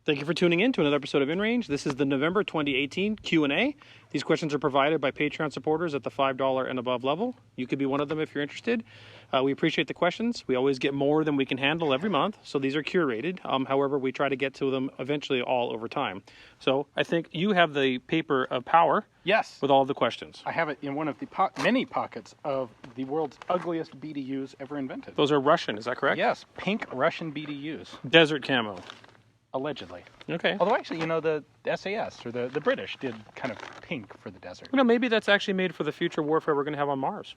Thank you for tuning in to another episode of InRange. This is the November 2018 Q&A. These questions are provided by Patreon supporters at the $5 and above level. You could be one of them if you're interested. We appreciate the questions. We always get more than we can handle every month, so these are curated. However, we try to get to them eventually all over time. So I think you have the paper of power. Yes. With all of the questions. I have it in one of the many pockets of the world's ugliest BDUs ever invented. Those are Russian, is that correct? Yes, pink Russian BDUs. Desert camo. Allegedly. Okay. Although actually, you know, the SAS, or the British, did kind of pink for the desert. You know, maybe that's actually made for the future warfare we're going to have on Mars.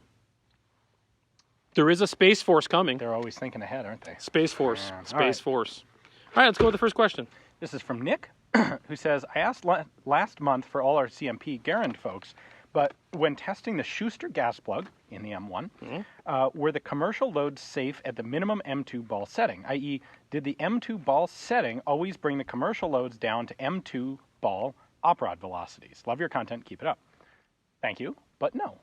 There is a Space Force coming. They're always thinking ahead, aren't they? Space Force. Yeah. Space Force. All right, let's go with the first question. This is from Nick, who says, I asked last month for all our CMP Garand folks, but when testing the Shuster gas plug in the M1, were the commercial loads safe at the minimum M2 ball setting? I.e., did the M2 ball setting always bring the commercial loads down to M2 ball oprod velocities? Love your content. Keep it up. Thank you, but no.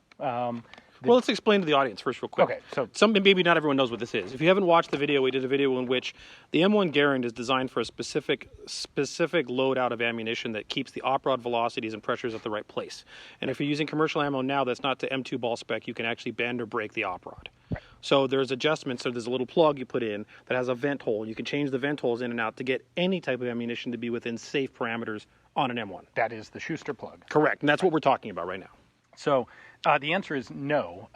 Well, let's explain to the audience first real quick. Okay, so maybe not everyone knows what this is. If you haven't watched the video, we did a video in which the M1 Garand is designed for a specific load out of ammunition that keeps the oprod velocities and pressures at the right place. And if you're using commercial ammo now that's not to M2 ball spec, you can actually bend or break the oprod. Right. So there's adjustments. So there's a little plug you put in that has a vent hole. You can change the vent holes in and out to get any type of ammunition to be within safe parameters on an M1. That is the Shuster plug. Correct, and that's what we're talking about right now. So the answer is no.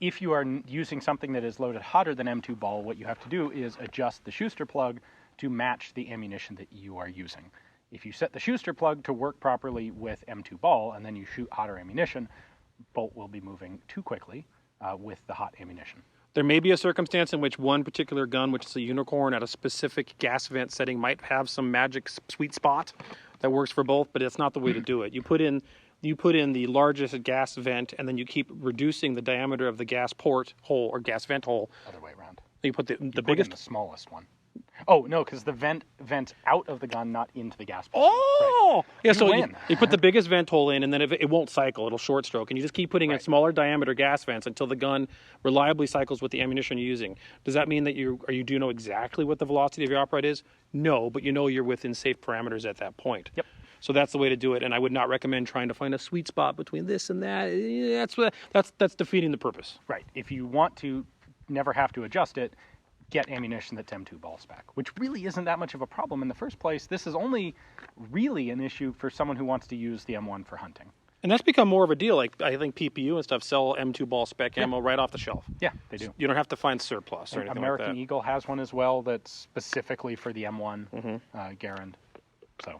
If you are using something that is loaded hotter than M2 ball, what you have to do is adjust the Shuster plug to match the ammunition that you are using. If you set the Shuster plug to work properly with M2 ball and then you shoot hotter ammunition, bolt will be moving too quickly with the hot ammunition. There may be a circumstance in which one particular gun, which is a unicorn at a specific gas vent setting, might have some magic sweet spot that works for both, but it's not the way to do it. You put in the largest gas vent, and then you keep reducing the diameter of the gas port hole or gas vent hole. Other way around. You put the biggest? biggest? In the smallest one. Oh, no, because the vent out of the gun, not into the gas port. Oh! Right. Yeah, so you put the biggest vent hole in, and then it won't cycle. It'll short stroke. And you just keep putting in smaller diameter gas vents until the gun reliably cycles with the ammunition you're using. Does that mean that do you know exactly what the velocity of your operate is? No, but you know you're within safe parameters at that point. Yep. So that's the way to do it, and I would not recommend trying to find a sweet spot between this and that. That's defeating the purpose. Right. If you want to never have to adjust it, get ammunition that's M2 ball spec, which really isn't that much of a problem in the first place. This is only really an issue for someone who wants to use the M1 for hunting. And that's become more of a deal. Like I think PPU and stuff sell M2 ball spec ammo right off the shelf. Yeah, they do. You don't have to find surplus or anything American like that. Eagle has one as well that's specifically for the M1 Garand. So.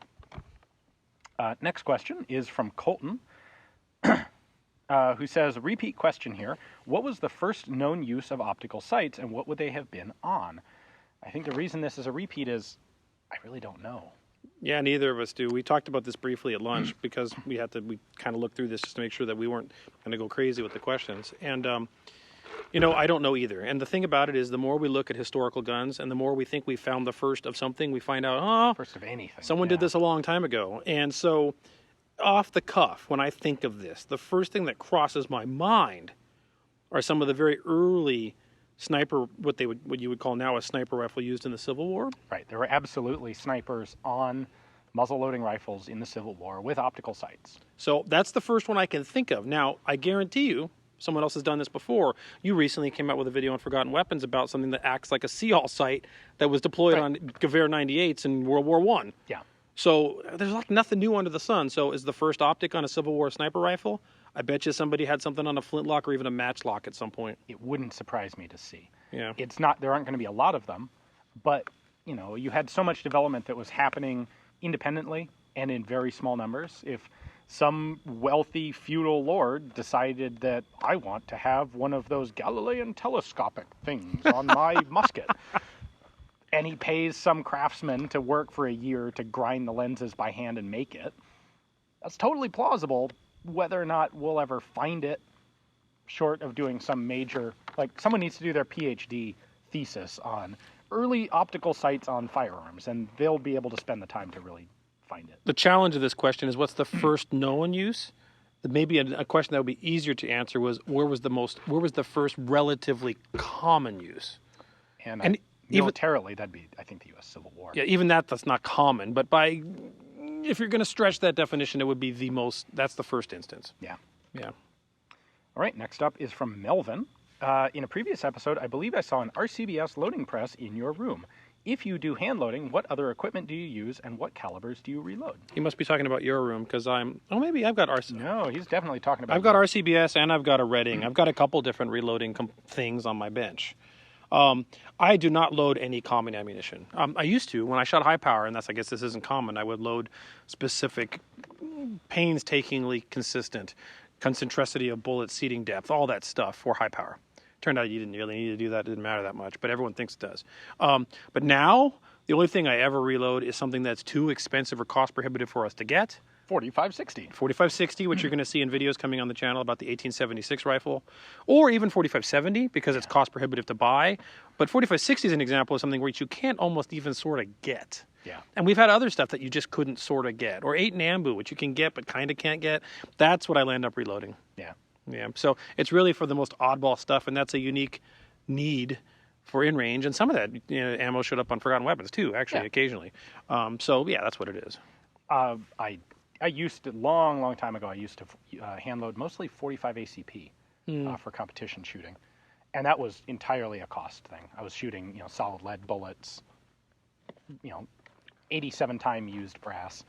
Next question is from Colton, who says, repeat question here. What was the first known use of optical sights, and what would they have been on? I think the reason this is a repeat is I really don't know. Yeah, neither of us do. We talked about this briefly at lunch because we kind of looked through this just to make sure that we weren't going to go crazy with the questions. And, I don't know either. And the thing about it is the more we look at historical guns and the more we think we found the first of something, we find out, first of anything. Someone did this a long time ago. And so off the cuff, when I think of this, the first thing that crosses my mind are some of the very early sniper, what you would call now a sniper rifle used in the Civil War. Right. There were absolutely snipers on muzzle-loading rifles in the Civil War with optical sights. So that's the first one I can think of. Now, I guarantee you, someone else has done this before. You recently came out with a video on Forgotten Weapons about something that acts like a see-all sight that was deployed on Gewehr 98s in World War I. Yeah. So there's like nothing new under the sun. So is the first optic on a Civil War sniper rifle? I bet you somebody had something on a flintlock or even a matchlock at some point. It wouldn't surprise me to see. Yeah. There aren't going to be a lot of them, but, you had so much development that was happening independently and in very small numbers. If some wealthy feudal lord decided that I want to have one of those Galilean telescopic things on my musket, and he pays some craftsman to work for a year to grind the lenses by hand and make it, that's totally plausible. Whether or not we'll ever find it, short of doing some major, someone needs to do their PhD thesis on early optical sights on firearms, and they'll be able to spend the time to really find it. The challenge of this question is what's the first known use? Maybe a question that would be easier to answer was where was the first relatively common use? And Militarily, that'd be, I think, the U.S. Civil War. Yeah, even that's not common. But if you're going to stretch that definition, it would be that's the first instance. Yeah. Yeah. All right, next up is from Melvin. In a previous episode, I believe I saw an RCBS loading press in your room. If you do hand loading, what other equipment do you use and what calibers do you reload? He must be talking about your room because maybe I've got RCBS. No, he's definitely talking about I've got RCBS and I've got a Redding. I've got a couple different reloading things on my bench. I do not load any common ammunition. I used to when I shot high power, and I guess this isn't common. I would load specific, painstakingly consistent concentricity of bullet, seating depth, all that stuff for high power. Turned out you didn't really need to do that. It didn't matter that much, but everyone thinks it does. But now, the only thing I ever reload is something that's too expensive or cost prohibitive for us to get. 4560. 4560, which you're going to see in videos coming on the channel about the 1876 rifle, or even 4570 because it's cost prohibitive to buy. But 4560 is an example of something which you can't almost even sort of get. Yeah. And we've had other stuff that you just couldn't sort of get, or 8 Nambu, which you can get but kind of can't get. That's what I land up reloading. Yeah. Yeah. So it's really for the most oddball stuff, and that's a unique need for InRange. And some of that ammo showed up on Forgotten Weapons too, actually, occasionally. So yeah, that's what it is. I used to, long time ago, I used to hand load mostly 45 ACP for competition shooting. And that was entirely a cost thing. I was shooting, solid lead bullets, 87-time used brass.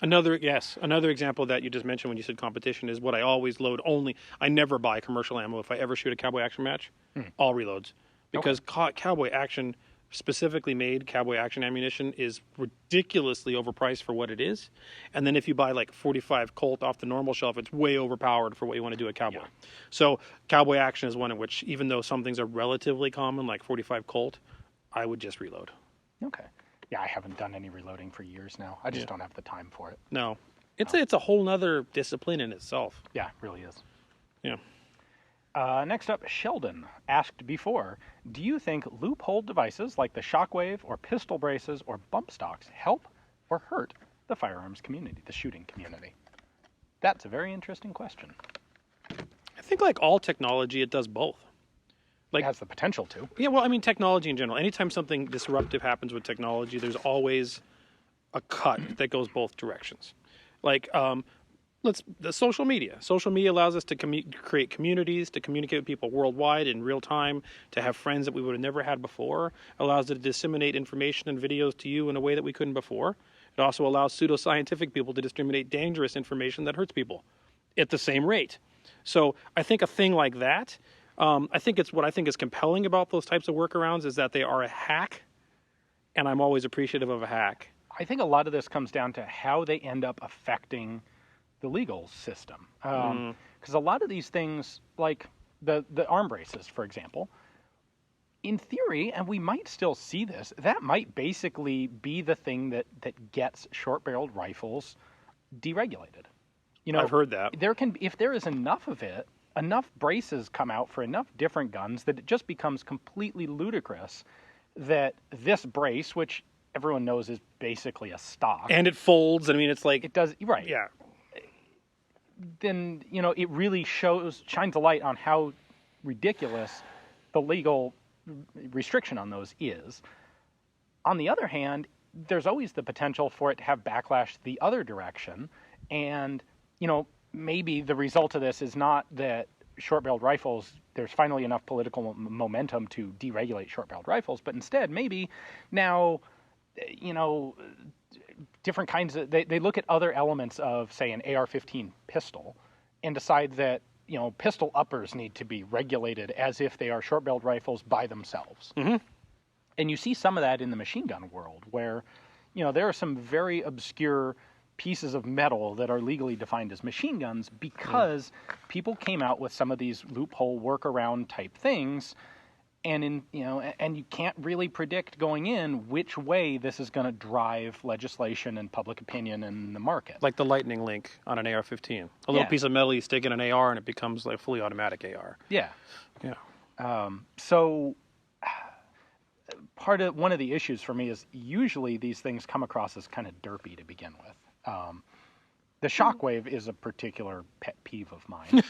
Another example that you just mentioned when you said competition is what I always load only. I never buy commercial ammo. If I ever shoot a cowboy action match, all reloads. Because cowboy action, specifically made cowboy action ammunition, is ridiculously overpriced for what it is. And then if you buy like 45 Colt off the normal shelf, it's way overpowered for what you want to do at cowboy. Yeah. So cowboy action is one in which, even though some things are relatively common, like 45 Colt, I would just reload. Okay. Yeah, I haven't done any reloading for years now. I just don't have the time for it. No. It's a whole nother discipline in itself. Yeah, it really is. Yeah. Next up, Sheldon asked before, do you think loophole devices like the shockwave or pistol braces or bumpstocks help or hurt the firearms community, the shooting community? That's a very interesting question. I think like all technology, it does both. It has the potential to. Yeah, well, I mean, technology in general. Anytime something disruptive happens with technology, there's always a cut that goes both directions. Like, the social media. Social media allows us to create communities, to communicate with people worldwide in real time, to have friends that we would have never had before. It allows us to disseminate information and videos to you in a way that we couldn't before. It also allows pseudoscientific people to disseminate dangerous information that hurts people at the same rate. So I think a thing like that, I think what I think is compelling about those types of workarounds is that they are a hack, and I'm always appreciative of a hack. I think a lot of this comes down to how they end up affecting the legal system. Because a lot of these things, like the arm braces, for example, in theory, and we might still see this, that might basically be the thing that gets short-barreled rifles deregulated. I've heard that. If there is enough of it, enough braces come out for enough different guns that it just becomes completely ludicrous that this brace, which everyone knows is basically a stock. And it folds. I mean, it's like... It does, right. Yeah. Then, it really shines a light on how ridiculous the legal restriction on those is. On the other hand, there's always the potential for it to have backlash the other direction. And, maybe the result of this is not that short-barreled rifles, there's finally enough political momentum to deregulate short-barreled rifles, but instead maybe now, different kinds of, they look at other elements of, say, an AR-15 pistol and decide that, pistol uppers need to be regulated as if they are short-barreled rifles by themselves. Mm-hmm. And you see some of that in the machine gun world where, there are some very obscure pieces of metal that are legally defined as machine guns because people came out with some of these loophole workaround type things, and and you can't really predict going in which way this is going to drive legislation and public opinion in the market. Like the lightning link on an AR-15, a little piece of metal you stick in an AR and it becomes like a fully automatic AR. Yeah. So one of the issues for me is usually these things come across as kind of derpy to begin with. The shockwave is a particular pet peeve of mine,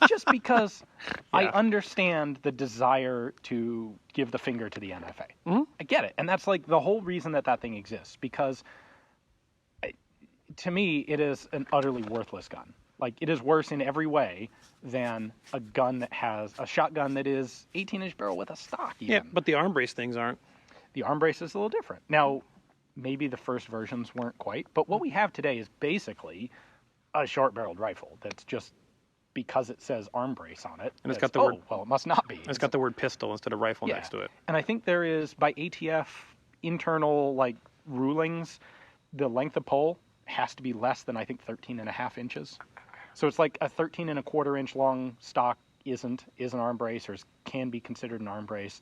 just because I understand the desire to give the finger to the NFA. Mm-hmm. get it. And that's like the whole reason that thing exists, because to me, it is an utterly worthless gun. Like, it is worse in every way than a gun that has a shotgun that is 18-inch barrel with a stock even. Yeah, but the arm brace things aren't. The arm brace is a little different. Now, maybe the first versions weren't quite, but what we have today is basically a short-barreled rifle that's just, because it says arm brace on it, and it's got the word, well, it must not be. It's got the word pistol instead of rifle next to it. And I think there is, by ATF internal like rulings, the length of pole has to be less than, I think, 13.5 inches. So it's like a 13.25 inch long stock is an arm brace, or can be considered an arm brace.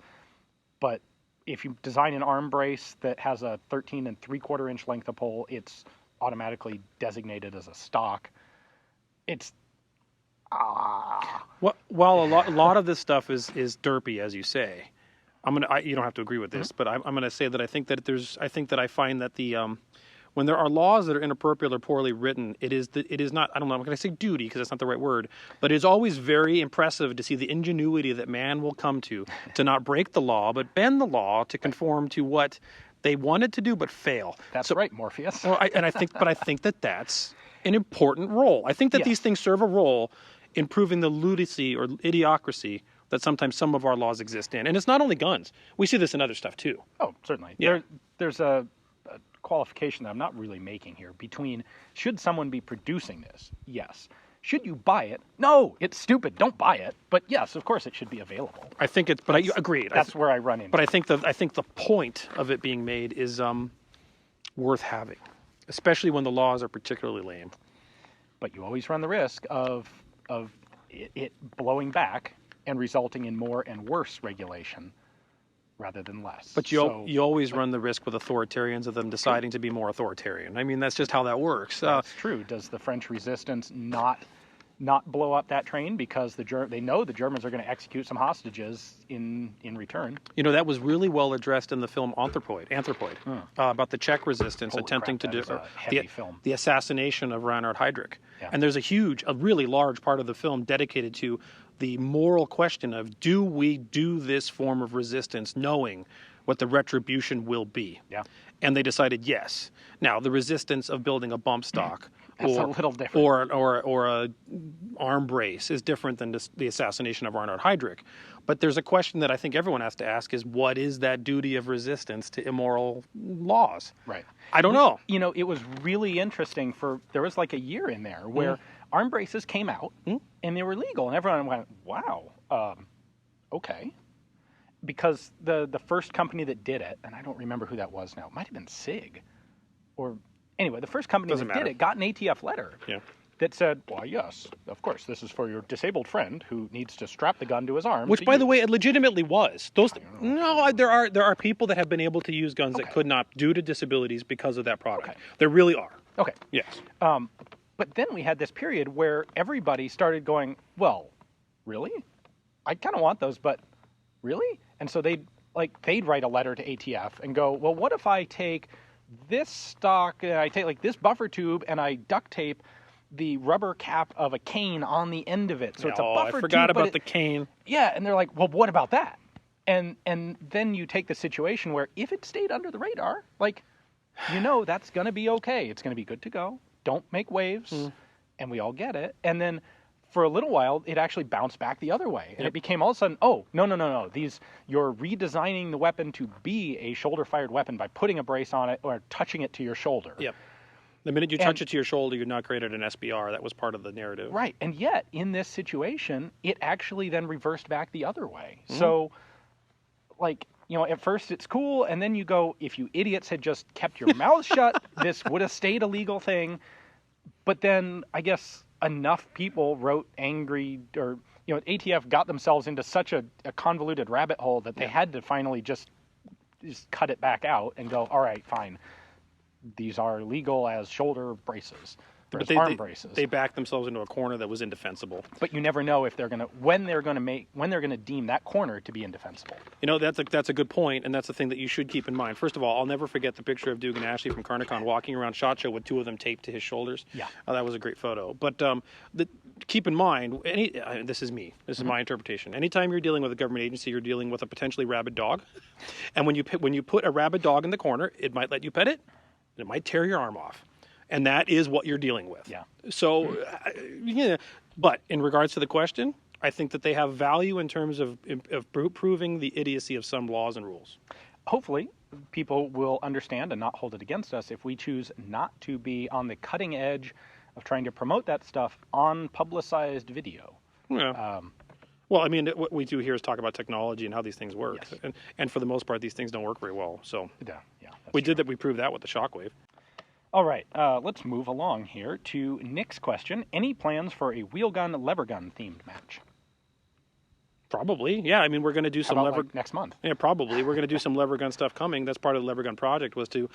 But if you design an arm brace that has a 13.75 inch length of pole, it's automatically designated as a stock. It's Well, while a lot of this stuff is derpy, as you say, you don't have to agree with this, but I'm gonna say that I think that I find that the when there are laws that are inappropriate or poorly written, it is not, I don't know, I'm going to say duty because that's not the right word, but it's always very impressive to see the ingenuity that man will come to not break the law, but bend the law to conform to what they wanted to do but fail. That's right, Morpheus. I think that that's an important role. I think that these things serve a role in proving the lunacy or idiocracy that sometimes some of our laws exist in. And it's not only guns. We see this in other stuff too. Oh, certainly. Yeah. There's a qualification that I'm not really making here between, should someone be producing this? Yes. Should you buy it? No, it's stupid. Don't buy it. But yes, of course it should be available. I think it's, but I agreed. That's where I run into. But I think the point of it being made is worth having, especially when the laws are particularly lame. But you always run the risk of it blowing back and resulting in more and worse regulation rather than less. But you always run the risk with authoritarians of them deciding to be more authoritarian. I mean, that's just how that works. That's true. Does the French resistance not blow up that train because they know the Germans are going to execute some hostages in return? You know, that was really well addressed in the film Anthropoid, about the Czech resistance attempting to do the assassination of Reinhard Heydrich. Yeah. And there's a really large part of the film dedicated to the moral question of, do we do this form of resistance knowing what the retribution will be? Yeah. And they decided yes. Now, the resistance of building a bump stock That's a little different. or a arm brace is different than the assassination of Reinhard Heydrich. But there's a question that I think everyone has to ask is, what is that duty of resistance to immoral laws? Right. I don't know. You know, it was really interesting there was like a year in there where arm braces came out and they were legal, and everyone went, wow, okay. Because the first company that did it, and I don't remember who that was now, it might have been SIG, or anyway, the first company did it got an ATF letter that said, well, yes, of course, this is for your disabled friend who needs to strap the gun to his arm. Which, by the way, it legitimately was. There are people that have been able to use guns that could not due to disabilities because of that product. Okay. There really are. Okay. Yes. But then we had this period where everybody started going, well, really? I kind of want those, but really? And so they'd write a letter to ATF and go, well, what if I take this stock, I take like this buffer tube and I duct tape the rubber cap of a cane on the end of it. So it's a buffer tube. I forgot about the cane. Yeah, and they're like, well, what about that? And then you take the situation where if it stayed under the radar, like, that's going to be okay. It's going to be good to go. Don't make waves. And we all get it. And then for a little while, it actually bounced back the other way. And it became all of a sudden, oh, no. You're redesigning the weapon to be a shoulder-fired weapon by putting a brace on it or touching it to your shoulder. Yep. The minute you touch it to your shoulder, you're not created an SBR. That was part of the narrative. Right. And yet, in this situation, it actually then reversed back the other way. So, at first it's cool, and then you go, if you idiots had just kept your mouths shut, this would have stayed a legal thing. But then, I guess, enough people wrote angry, or, ATF got themselves into such a convoluted rabbit hole that they had to finally just cut it back out and go, all right, fine. These are legal as shoulder braces, or as arm braces. They backed themselves into a corner that was indefensible. But you never know if when they're going to deem that corner to be indefensible. That's a good point, and that's the thing that you should keep in mind. First of all, I'll never forget the picture of Dugan Ashley from Carnicon walking around SHOT Show with two of them taped to his shoulders. Yeah, that was a great photo. But keep in mind, this is me. This is my interpretation. Anytime you're dealing with a government agency, you're dealing with a potentially rabid dog. And when you put a rabid dog in the corner, it might let you pet it. It might tear your arm off. And that is what you're dealing with. Yeah. So, yeah. But in regards to the question, I think that they have value in terms of proving the idiocy of some laws and rules. Hopefully, people will understand and not hold it against us if we choose not to be on the cutting edge of trying to promote that stuff on publicized video. Yeah. Well, I mean, what we do here is talk about technology and how these things work. Yes. And for the most part, these things don't work very well. So Yeah, we proved that with the shockwave. All right, let's move along here to Nick's question. Any plans for a wheel gun, lever gun themed match? Probably. Yeah, I mean, we're going to do some How about, lever... like, next month? Yeah, probably. We're going to do some lever gun stuff coming. That's part of the lever gun project was to...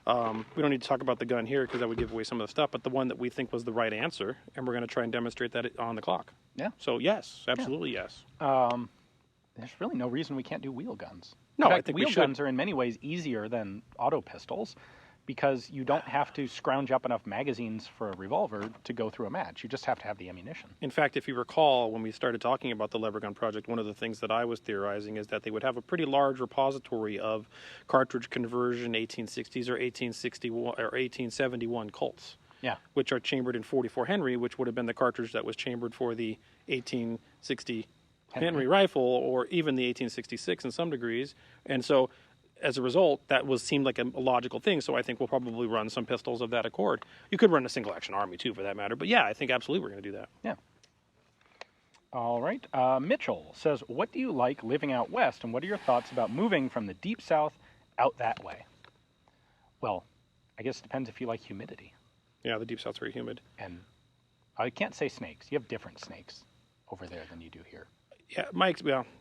we don't need to talk about the gun here because that would give away some of the stuff, but the one that we think was the right answer, and we're going to try and demonstrate that on the clock. Yeah. So, yes, absolutely yes. There's really no reason we can't do wheel guns. No, In fact, I think wheel we should. guns are in many ways easier than auto pistols because you don't have to scrounge up enough magazines for a revolver to go through a match. You just have to have the ammunition. In fact, if you recall, when we started talking about the lever gun project, one of the things that I was theorizing is that they would have a pretty large repository of cartridge conversion 1860s or 1861 or 1871 Colts. Yeah. Which are chambered in 44 Henry, which would have been the cartridge that was chambered for the 1860 Henry rifle, or even the 1866 in some degrees. And so, as a result, that seemed like a logical thing. So I think we'll probably run some pistols of that accord. You could run a single action army too, for that matter. But yeah, I think absolutely we're going to do that. Yeah. All right. Mitchell says, what do you like living out west, and what are your thoughts about moving from the deep south out that way? Well, I guess it depends if you like humidity. Yeah, the deep south's very humid. And I can't say snakes. You have different snakes over there than you do here. Yeah,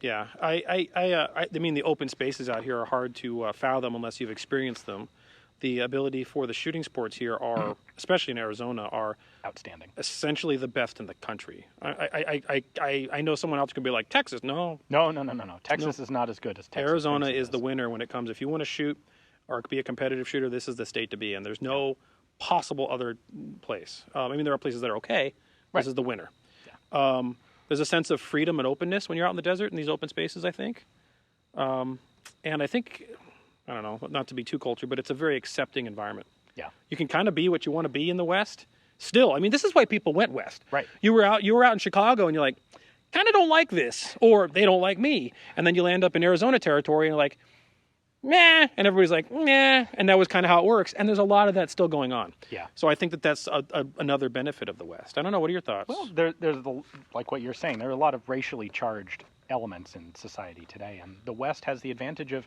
yeah. I mean, the open spaces out here are hard to fathom unless you've experienced them. The ability for the shooting sports here are, especially in Arizona, are outstanding. Essentially the best in the country. I know someone else could be like, Texas, no. No. Texas is not as good as Texas. Arizona is the winner when it comes. If you want to shoot or be a competitive shooter, this is the state to be in. There's no possible other place. I mean, there are places that are okay. This is the winner. Yeah. There's a sense of freedom and openness when you're out in the desert in these open spaces, I think. And I think, I don't know, not to be too cultured, but it's a very accepting environment. Yeah. You can kind of be what you want to be in the West. Still, I mean, this is why people went West. Right. You were out in Chicago and you're like, kind of don't like this, or they don't like me. And then you land up in Arizona territory and you're like, meh, and everybody's like, meh, and that was kind of how it works. And there's a lot of that still going on. Yeah. So I think that that's another benefit of the West. I don't know. What are your thoughts? Well, there's like what you're saying. There are a lot of racially charged elements in society today, and the West has the advantage of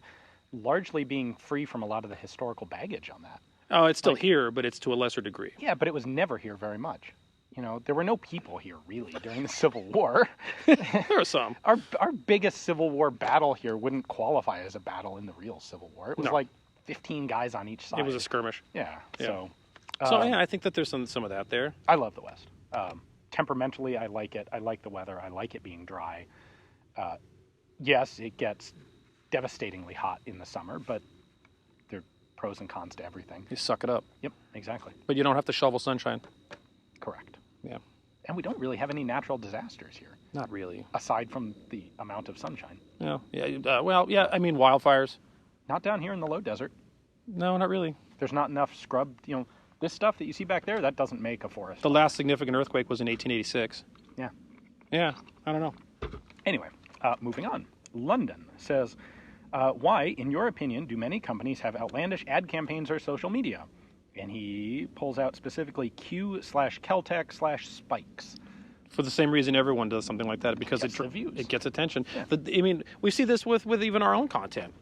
largely being free from a lot of the historical baggage on that. Oh, it's still here, but it's to a lesser degree. Yeah, but it was never here very much. You know, there were no people here, really, during the Civil War. There were some. Our biggest Civil War battle here wouldn't qualify as a battle in the real Civil War. It was like 15 guys on each side. It was a skirmish. Yeah. So yeah, I think that there's some of that there. I love the West. Temperamentally, I like it. I like the weather. I like it being dry. Yes, it gets devastatingly hot in the summer, but there are pros and cons to everything. You suck it up. Yep, exactly. But you don't have to shovel sunshine. Correct. Yeah. And we don't really have any natural disasters here. Not really. Aside from the amount of sunshine. No. Yeah. Well, yeah. I mean, wildfires. Not down here in the low desert. No, not really. There's not enough scrub. You know, this stuff that you see back there, that doesn't make a forest. The last significant earthquake was in 1886. Yeah. Yeah. I don't know. Anyway, moving on. London says, why, in your opinion, do many companies have outlandish ad campaigns or social media? And he pulls out specifically Q/Kel-Tec/spikes. For the same reason everyone does something like that, because it gets attention. Yeah. I mean, we see this with even our own content.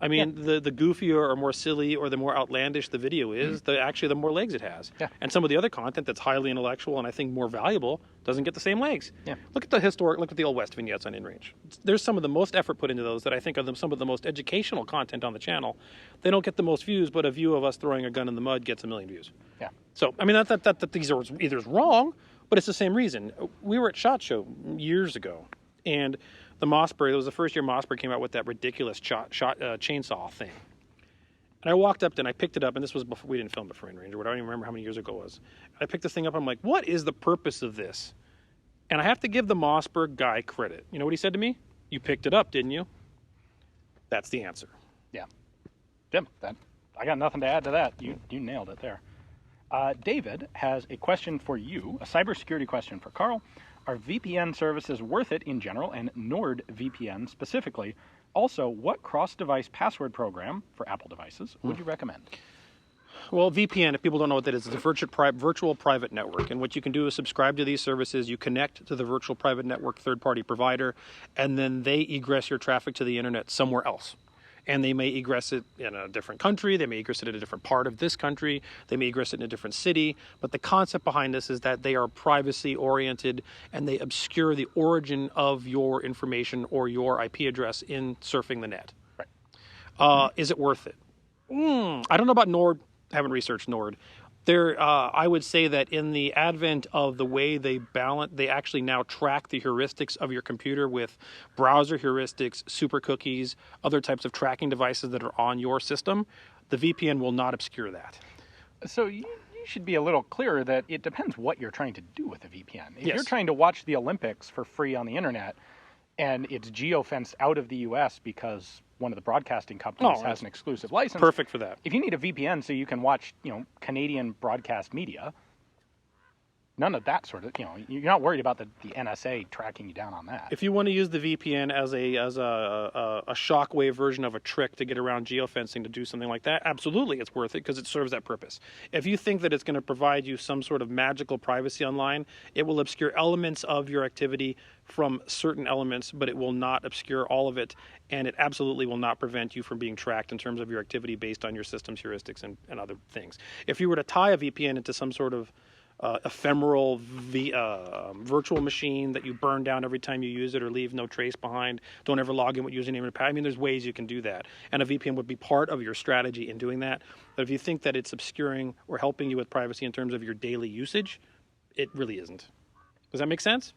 I mean, the goofier or more silly or the more outlandish the video is, the more legs it has. Yeah. And some of the other content that's highly intellectual and I think more valuable doesn't get the same legs. Yeah. Look at the Old West vignettes on InRange. There's some of the most effort put into those that I think are some of the most educational content on the channel. They don't get the most views, but a view of us throwing a gun in the mud gets 1 million views. Yeah. So, I mean, that these are either wrong, but it's the same reason. We were at SHOT Show years ago, and the Mossberg, it was the first year Mossberg came out with that ridiculous chainsaw thing. And I walked up and I picked it up, and this was before, we didn't film it for InRange, or I don't even remember how many years ago it was. I picked this thing up, I'm like, what is the purpose of this? And I have to give the Mossberg guy credit. You know what he said to me? You picked it up, didn't you? That's the answer. Yeah. Jim, I got nothing to add to that. You nailed it there. David has a question for you, a cybersecurity question for Karl. Are VPN services worth it in general, and Nord VPN specifically? Also, what cross-device password program for Apple devices would you recommend? Well, VPN, if people don't know what that is, it's a virtual private network. And what you can do is subscribe to these services. You connect to the virtual private network third-party provider, and then they egress your traffic to the internet somewhere else. And they may egress it in a different country. They may egress it in a different part of this country. They may egress it in a different city. But the concept behind this is that they are privacy-oriented, and they obscure the origin of your information or your IP address in surfing the net. Right. Is it worth it? I don't know about Nord. I haven't researched Nord. I would say that in the advent of the way they actually now track the heuristics of your computer with browser heuristics, super cookies, other types of tracking devices that are on your system. The VPN will not obscure that. So you should be a little clearer that it depends what you're trying to do with a VPN. If Yes. you're trying to watch the Olympics for free on the internet and it's geofenced out of the U.S. because one of the broadcasting companies has an exclusive license. Perfect for that. If you need a VPN so you can watch, Canadian broadcast media, none of that sort of, you're not worried about the NSA tracking you down on that. If you want to use the VPN as a shockwave version of a trick to get around geofencing to do something like that, absolutely it's worth it because it serves that purpose. If you think that it's going to provide you some sort of magical privacy online, it will obscure elements of your activity from certain elements, but it will not obscure all of it, and it absolutely will not prevent you from being tracked in terms of your activity based on your system's heuristics and other things. If you were to tie a VPN into some sort of ephemeral virtual machine that you burn down every time you use it or leave no trace behind, don't ever log in with username and password. I mean, there's ways you can do that, and a VPN would be part of your strategy in doing that. But if you think that it's obscuring or helping you with privacy in terms of your daily usage, it really isn't. Does that make sense?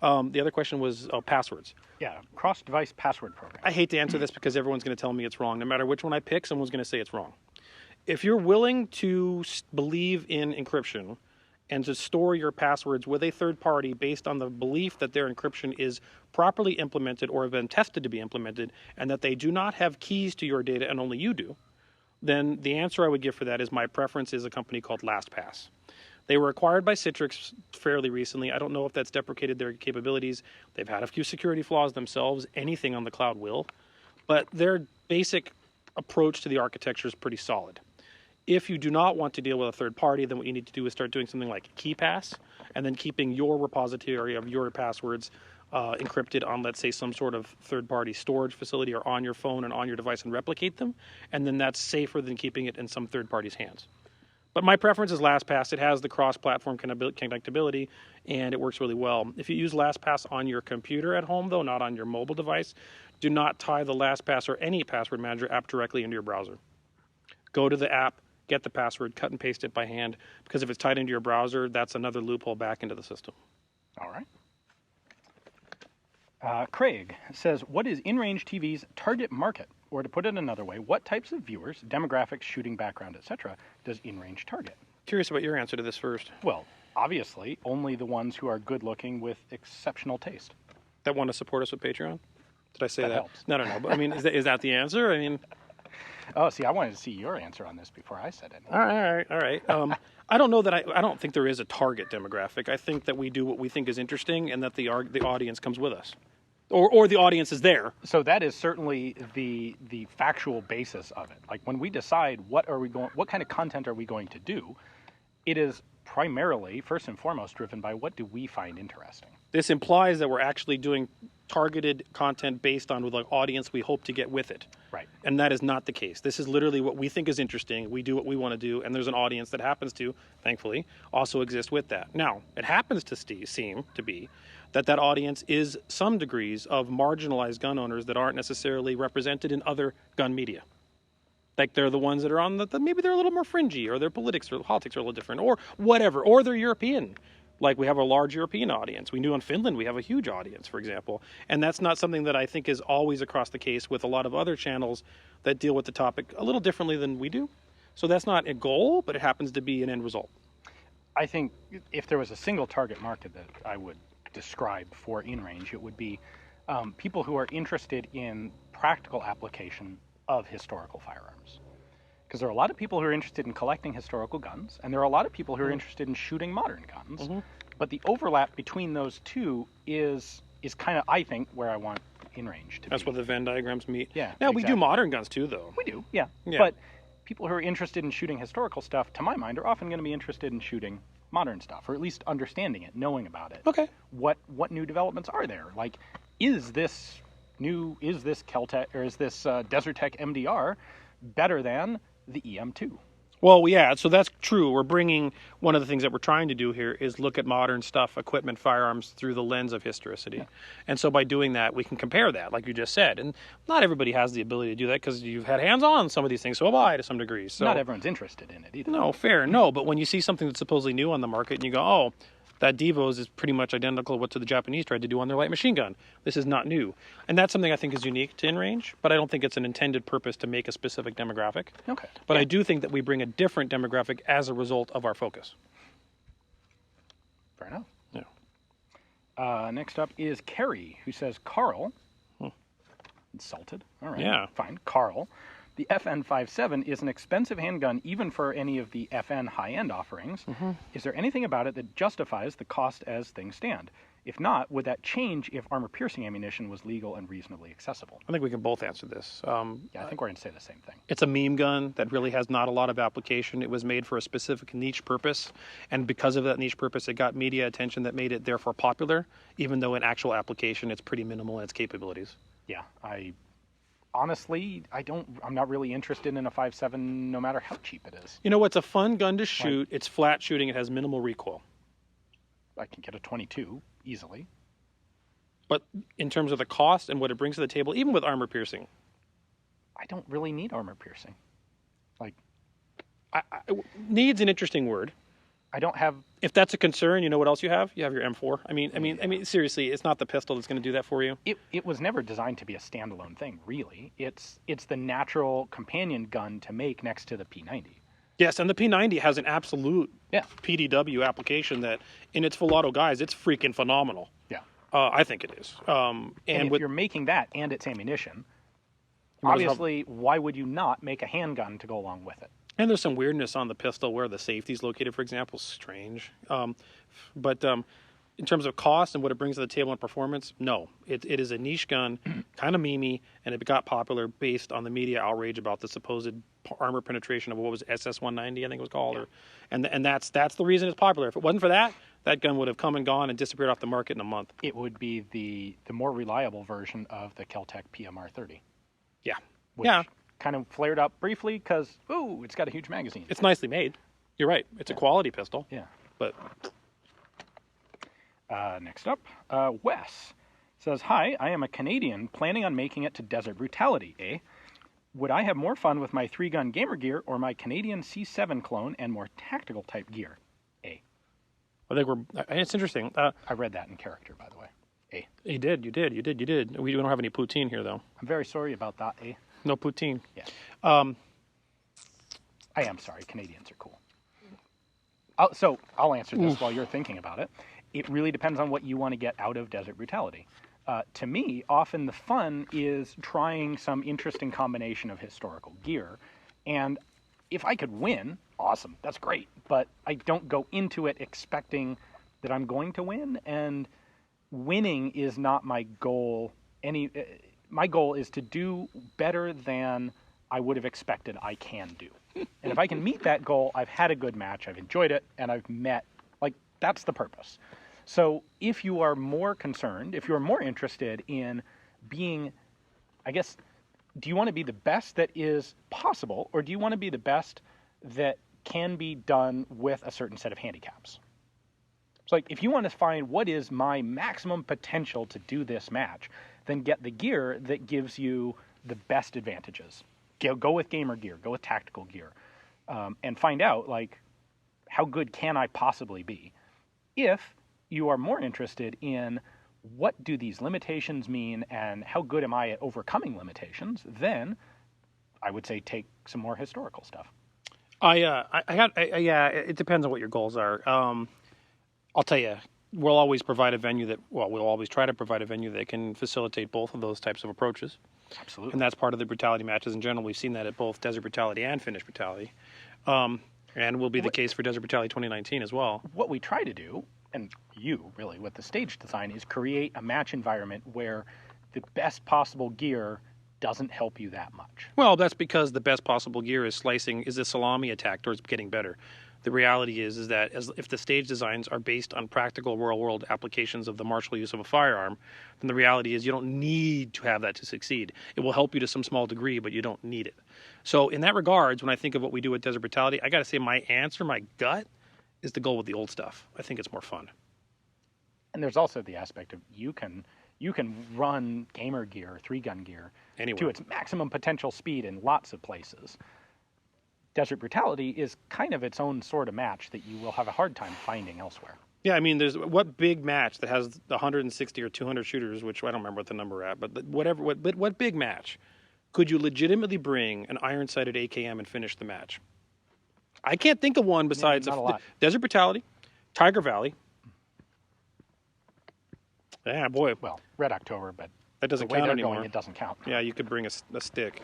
The other question was passwords. Yeah, cross-device password program. I hate to answer this because everyone's going to tell me it's wrong. No matter which one I pick, someone's going to say it's wrong. If you're willing to believe in encryption and to store your passwords with a third party based on the belief that their encryption is properly implemented or have been tested to be implemented and that they do not have keys to your data and only you do, then the answer I would give for that is my preference is a company called LastPass. They were acquired by Citrix fairly recently. I don't know if that's deprecated their capabilities. They've had a few security flaws themselves. Anything on the cloud will. But their basic approach to the architecture is pretty solid. If you do not want to deal with a third party, then what you need to do is start doing something like KeyPass and then keeping your repository of your passwords encrypted on, let's say, some sort of third-party storage facility or on your phone and on your device and replicate them. And then that's safer than keeping it in some third party's hands. But my preference is LastPass. It has the cross-platform connectability, and it works really well. If you use LastPass on your computer at home, though, not on your mobile device, do not tie the LastPass or any password manager app directly into your browser. Go to the app, get the password, cut and paste it by hand, because if it's tied into your browser, that's another loophole back into the system. All right. Craig says, what is InRange TV's target market? Or to put it another way, what types of viewers, demographics, shooting background, etc., does InRange target? Curious about your answer to this first. Well, obviously, only the ones who are good-looking with exceptional taste. That want to support us with Patreon? Did I say that? Helps. No. But I mean, is that the answer? I mean... Oh, see, I wanted to see your answer on this before I said anything. All right. I don't know that I don't think there is a target demographic. I think that we do what we think is interesting, and that the audience comes with us, or the audience is there. So that is certainly the factual basis of it. Like when we decide what kind of content are we going to do, it is primarily, first and foremost, driven by what do we find interesting. This implies that we're actually doing targeted content based on the audience we hope to get with it. Right. And that is not the case. This is literally what we think is interesting. We do what we want to do, and there's an audience that happens to, thankfully, also exist with that. Now, it happens to seem to be that audience is some degrees of marginalized gun owners that aren't necessarily represented in other gun media. Like they're the ones that are on maybe they're a little more fringy, or their politics are a little different, or whatever, or they're European. Like we have a large European audience. We knew in Finland we have a huge audience, for example. And that's not something that I think is always across the case with a lot of other channels that deal with the topic a little differently than we do. So that's not a goal, but it happens to be an end result. I think if there was a single target market that I would describe for InRange, it would be people who are interested in practical application of historical firearms. Because there are a lot of people who are interested in collecting historical guns, and there are a lot of people who are interested in shooting modern guns. But the overlap between those two is kind of, I think, where I want InRange to be. That's where the Venn diagrams meet. Yeah. Now, exactly. we do modern guns too, though. We do, yeah. Yeah. But people who are interested in shooting historical stuff, to my mind, are often going to be interested in shooting modern stuff, or at least understanding it, knowing about it. Okay. What new developments are there? Like, is this Kel-Tec, or is this Desert Tech MDR better than the EM2? Well, yeah, so that's true. We're bringing, one of the things that we're trying to do here is look at modern stuff, equipment, firearms, through the lens of historicity. Yeah. And so by doing that, we can compare that, like you just said. And not everybody has the ability to do that because you've had hands-on some of these things, so have I to some degree. So not everyone's interested in it either. No, fair. No, but when you see something that's supposedly new on the market and you go, oh, that devise is pretty much identical to what the Japanese tried to do on their light machine gun. This is not new. And that's something I think is unique to InRange, but I don't think it's an intended purpose to make a specific demographic. Okay. But I do think that we bring a different demographic as a result of our focus. Fair enough. Yeah. Next up is Carrie, who says, Karl, insulted. All right. Yeah. Fine. Karl. The FN57 is an expensive handgun even for any of the FN high-end offerings. Is there anything about it that justifies the cost as things stand? If not, would that change if armor-piercing ammunition was legal and reasonably accessible? I think we can both answer this. Yeah, I think we're going to say the same thing. It's a meme gun that really has not a lot of application. It was made for a specific niche purpose, and because of that niche purpose, it got media attention that made it therefore popular, even though in actual application it's pretty minimal in its capabilities. Yeah, honestly, I'm not really interested in a 5.7 no matter how cheap it is. You know, it's a fun gun to shoot. It's flat shooting. It has minimal recoil. I can get a 22 easily. But in terms of the cost and what it brings to the table, even with armor piercing, I don't really need armor piercing. Needs an interesting word. I don't have... If that's a concern, you know what else you have? You have your M4. I mean, seriously, it's not the pistol that's going to do that for you. It was never designed to be a standalone thing, really. It's the natural companion gun to make next to the P90. Yes, and the P90 has an absolute PDW application that, in its full auto guise, it's freaking phenomenal. Yeah. I think it is. And if you're making that and its ammunition, obviously, why would you not make a handgun to go along with it? And there's some weirdness on the pistol where the safety is located, for example. Strange. But in terms of cost and what it brings to the table in performance, no. It is a niche gun, kind of memey, and it got popular based on the media outrage about the supposed armor penetration of what was SS-190, I think it was called. Yeah. And that's the reason it's popular. If it wasn't for that, that gun would have come and gone and disappeared off the market in a month. It would be the more reliable version of the Kel-Tec PMR-30. Yeah. Which kind of flared up briefly because, ooh, it's got a huge magazine. It's nicely made. You're right. It's a quality pistol. Yeah. But next up, Wes says, hi, I am a Canadian planning on making it to Desert Brutality, Would I have more fun with my 3-gun gamer gear or my Canadian C7 clone and more tactical type gear? I think it's interesting. I read that in character, by the way. You did. We don't have any poutine here, though. I'm very sorry about that, No poutine. Yeah. I am sorry. Canadians are cool. So I'll answer this while you're thinking about it. It really depends on what you want to get out of Desert Brutality. To me, often the fun is trying some interesting combination of historical gear. And if I could win, awesome, that's great. But I don't go into it expecting that I'm going to win. And winning is not my goal. My goal is to do better than I would have expected I can do. And if I can meet that goal, I've had a good match, I've enjoyed it, and I've met, that's the purpose. So if you are more concerned, if you're more interested in being, I guess, do you want to be the best that is possible, or do you want to be the best that can be done with a certain set of handicaps? So if you want to find what is my maximum potential to do this match, then get the gear that gives you the best advantages. Go with gamer gear, go with tactical gear, and find out, how good can I possibly be? If you are more interested in what do these limitations mean and how good am I at overcoming limitations, then I would say take some more historical stuff. It depends on what your goals are. I'll tell you, we'll always provide a venue that, well, we'll always try to provide a venue that can facilitate both of those types of approaches. Absolutely. And that's part of the brutality matches in general. We've seen that at both Desert Brutality and Finish Brutality. And will be the case for Desert Brutality 2019 as well. What we try to do, and you really, with the stage design, is create a match environment where the best possible gear doesn't help you that much. Well, that's because the best possible gear is a salami attack towards getting better. The reality is that if the stage designs are based on practical real-world applications of the martial use of a firearm, then the reality is you don't need to have that to succeed. It will help you to some small degree, but you don't need it. So in that regards, when I think of what we do at Desert Brutality, I got to say my answer, my gut, is to go with the old stuff. I think it's more fun. And there's also the aspect of you can run gamer gear, 3-gun gear, Anywhere. to its maximum potential speed in lots of places. Desert Brutality is kind of its own sort of match that you will have a hard time finding elsewhere. Yeah, I mean, there's what big match that has 160 or 200 shooters, which I don't remember what the number at, but what big match could you legitimately bring an iron-sighted AKM and finish the match? I can't think of one besides not a lot. Desert Brutality, Tiger Valley. Yeah, boy. Well, Red October, but that doesn't the way count they're anymore. going, it doesn't count. Yeah, you could bring a stick.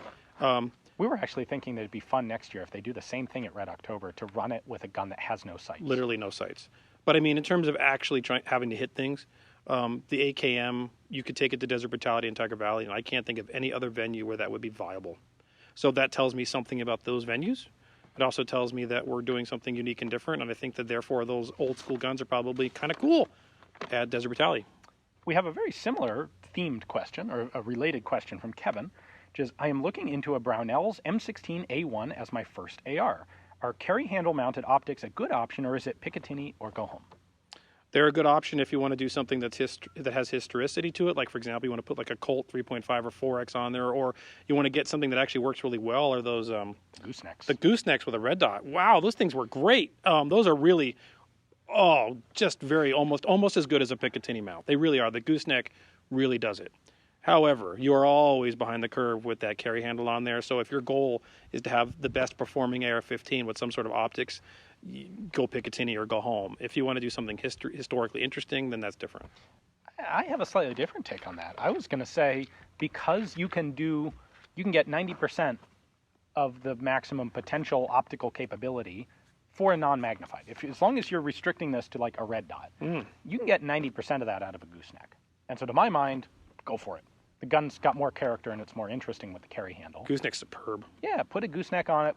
We were actually thinking that it'd be fun next year if they do the same thing at Red October to run it with a gun that has no sights. Literally no sights. But I mean, in terms of actually having to hit things, the AKM, you could take it to Desert Brutality and Tiger Valley, and I can't think of any other venue where that would be viable. So that tells me something about those venues. It also tells me that we're doing something unique and different, and I think that therefore those old school guns are probably kind of cool at Desert Brutality. We have a very similar themed question, or a related question from Kevin, which is, I am looking into a Brownell's M16A1 as my first AR. Are carry handle mounted optics a good option, or is it Picatinny or go home? They're a good option if you want to do something that has historicity to it. Like, for example, you want to put like a Colt 3.5 or 4X on there, or you want to get something that actually works really well, or those goosenecks. The goosenecks with a red dot. Wow, those things were great. Those are really, just very almost as good as a Picatinny mount. They really are. The gooseneck really does it. However, you are always behind the curve with that carry handle on there. So if your goal is to have the best performing AR-15 with some sort of optics, go Picatinny or go home. If you want to do something historically interesting, then that's different. I have a slightly different take on that. I was going to say, because you can get 90% of the maximum potential optical capability for a non-magnified. As long as you're restricting this to like a red dot, you can get 90% of that out of a gooseneck. And so to my mind, go for it. The gun's got more character and it's more interesting with the carry handle. Gooseneck's superb. Yeah, put a gooseneck on it.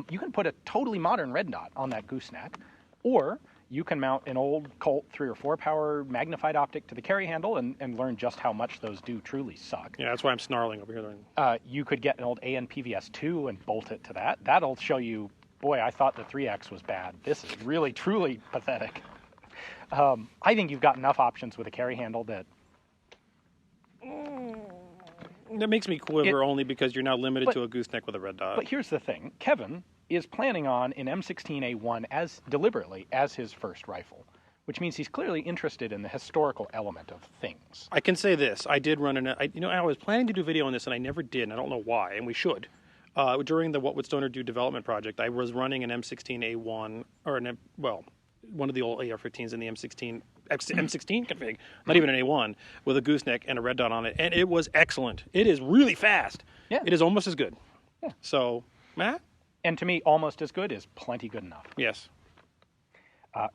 You can put a totally modern red dot on that gooseneck, or you can mount an old Colt 3 or 4 power magnified optic to the carry handle and learn just how much those do truly suck. Yeah, that's why I'm snarling over here. You could get an old AN-PVS-2 and bolt it to that. That'll show you, boy, I thought the 3X was bad. This is really, truly pathetic. I think you've got enough options with a carry handle that... That makes me quiver only because you're now limited to a gooseneck with a red dot. But here's the thing. Kevin is planning on an M16A1 deliberately as his first rifle, which means he's clearly interested in the historical element of things. I can say this. I did run I was planning to do video on this and I never did, and I don't know why, and we should. During the What Would Stoner Do development project, I was running an M16A1, or one of the old AR-15s in the M16 config, not even an A1, with a gooseneck and a red dot on it, and it was excellent. It is really fast. Yeah. It is almost as good. Yeah. So, Matt? And to me, almost as good is plenty good enough. Yes.